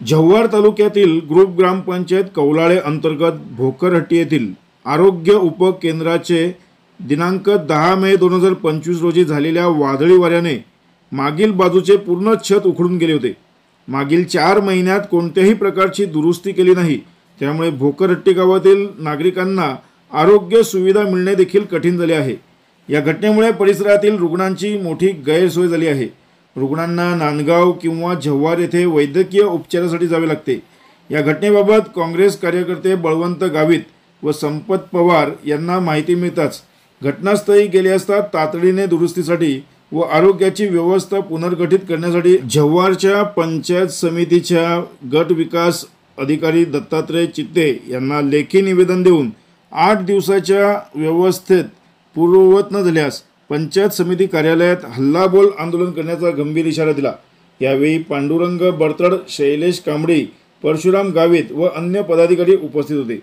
जव्हार तालुक्यातील ग्रुप ग्रामपंचायत कौलाळे अंतर्गत भोकरहट्टी येथील आरोग्य उपकेंद्राचे दिनांक 10 मे 2025 रोजी झालेल्या वादळी वाऱ्याने मागील बाजूचे पूर्ण छत उखडून गेले होते। मागील 4 महिन्यात कोणत्याही प्रकारची दुरुस्ती केली नाही, त्यामुळे भोकरहट्टी गावातील नागरिकांना आरोग्य सुविधा मिळणे देखील कठीण झाले आहे। या घटनेमुळे परिसरातील रुग्णांची मोठी गैरसोय झाली आहे। रुग्णांना नांदगाव किंवा जव्हार येथे वैद्यकीय उपचारासाठी जावे लागते। या घटनेबाबत काँग्रेस कार्यकर्ते बळवंत गावित व संपत पवार यांना माहिती मिळताच घटनास्थळी गेले असता तातडीने दुरुस्तीसाठी व आरोग्याची व्यवस्था पुनर्गठित करण्यासाठी जव्हारच्या पंचायत समितीच्या गट विकास अधिकारी दत्तात्रय चित्ते यांना लेखी निवेदन देऊन 8 दिवसाच्या व्यवस्थेत पूर्ववत न झाल्यास पंचायत समिती कार्यालयात हल्लाबोल आंदोलन करण्याचा गंभीर इशारा दिला। यावेळी पांडुरंग बडतड, शैलेश कांबडी, परशुराम गावित व अन्य पदाधिकारी उपस्थित होते।